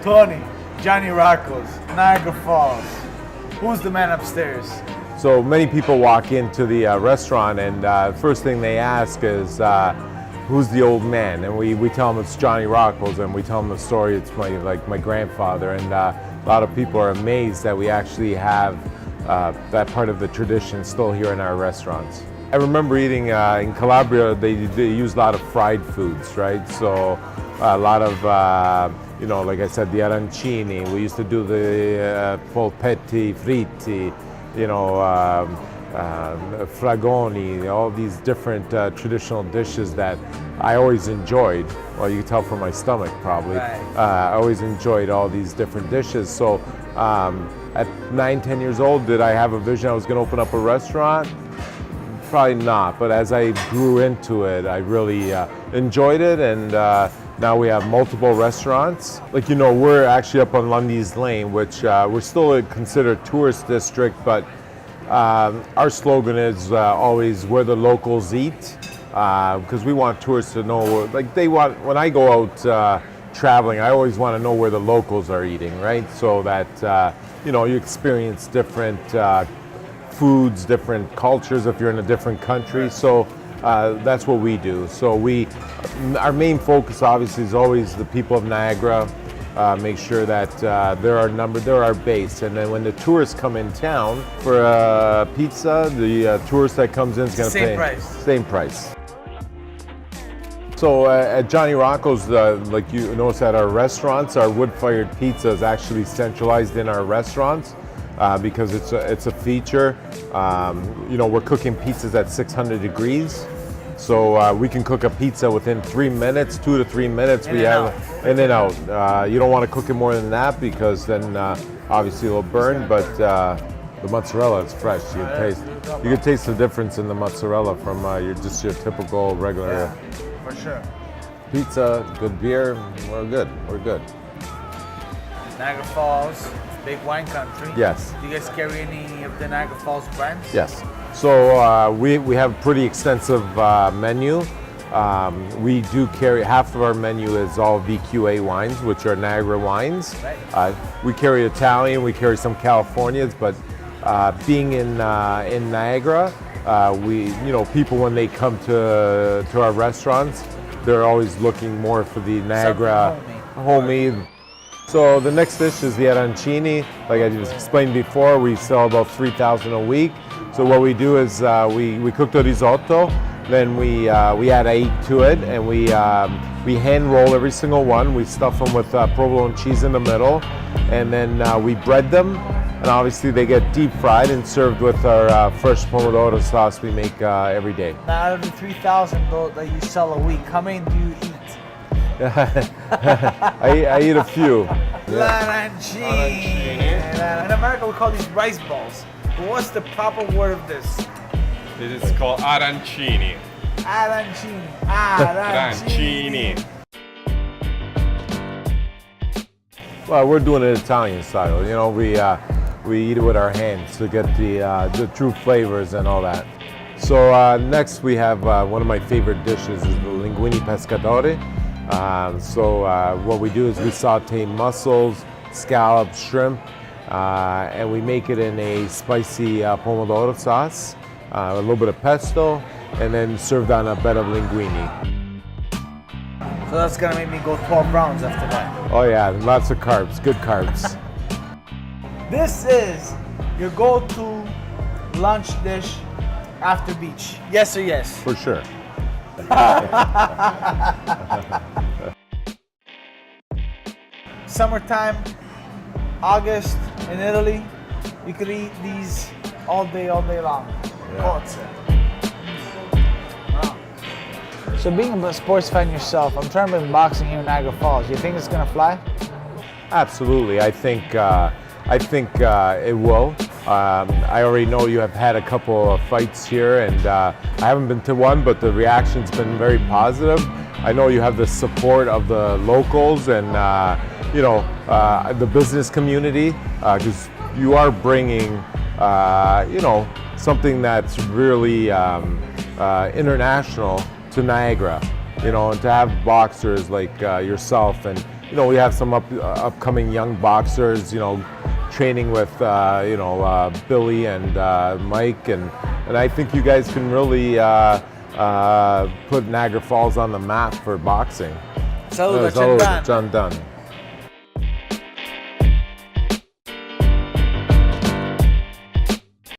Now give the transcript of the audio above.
Tony, Johnny Roccos, Niagara Falls. Who's the man upstairs? So many people walk into the restaurant and first thing they ask is, who's the old man? And we tell them it's Johnny Roccos, and we tell them the story, it's my grandfather. And a lot of people are amazed that we actually have that part of the tradition still here in our restaurants. I remember eating in Calabria, they use a lot of fried foods, right? So a lot of, like I said, the arancini. We used to do the polpetti fritti, fragoni, all these different traditional dishes that I always enjoyed. Well, you can tell from my stomach probably. Right. I always enjoyed all these different dishes. So at 9, 10 years old, did I have a vision I was going to open up a restaurant? Probably not, but as I grew into it, I really enjoyed it, and now we have multiple restaurants. We're actually up on Lundy's Lane, which we're still considered a tourist district, but our slogan is always where the locals eat, because we want tourists to know, when I go out traveling, I always want to know where the locals are eating, right? So that, you experience different foods, different cultures if you're in a different country. So that's what we do. So our main focus obviously is always the people of Niagara. Make sure that they're our base. And then when the tourists come in town for a pizza, the tourist that comes in is going to pay same price. So at Johnny Rocco's, like you notice at our restaurants, our wood-fired pizza is actually centralized in our restaurants. Because it's a feature. We're cooking pizzas at 600 degrees. So we can cook a pizza within 3 minutes, 2 to 3 minutes. In and out. You don't want to cook it more than that because then obviously it'll burn, but the mozzarella is fresh. You can taste the difference in the mozzarella from your typical regular. Yeah, for sure. Pizza, good beer, we're good. Niagara Falls. Big wine country. Yes. Do you guys carry any of the Niagara Falls brands? Yes. So we have a pretty extensive menu. We do carry, half of our menu is all VQA wines, which are Niagara wines. Right. We carry Italian, we carry some Californias, but being in Niagara, people when they come to our restaurants, they're always looking more for the Niagara homey. So the next dish is the arancini. Like I just explained before, we sell about 3,000 a week. So what we do is we cook the risotto, then we add egg to it, and we hand roll every single one. We stuff them with provolone cheese in the middle, and then we bread them, and obviously they get deep fried and served with our fresh pomodoro sauce we make every day. Now out of the 3,000 that you sell a week, how many do you eat? I eat a few. Arancini. In America we call these rice balls. But what's the proper word of this? This is called arancini. Arancini. Arancini. Well, we're doing it Italian style. We eat it with our hands to get the true flavors and all that. So next we have one of my favorite dishes is the Linguine Pescatore. What we do is we saute mussels, scallops, shrimp, and we make it in a spicy pomodoro sauce, a little bit of pesto, and then served on a bed of linguine. So that's gonna make me go 12 rounds after that. Oh yeah, lots of carbs, good carbs. This is your go-to lunch dish after beach. Yes or yes? For sure. Summertime, August in Italy, you could eat these all day long. Yeah. Wow. So being a sports fan yourself, I'm trying to bring boxing here in Niagara Falls. Do you think it's gonna fly? Absolutely. I think it will. I already know you have had a couple of fights here, and I haven't been to one, but the reaction's been very positive. I know you have the support of the locals and the business community, because you are bringing something that's really international to Niagara. And to have boxers like yourself and you know, we have some upcoming young boxers, you know, training with, you know, Billy and Mike, and I think you guys can really put Niagara Falls on the map for boxing. Saluda, Saluda, Cendana. Cendana.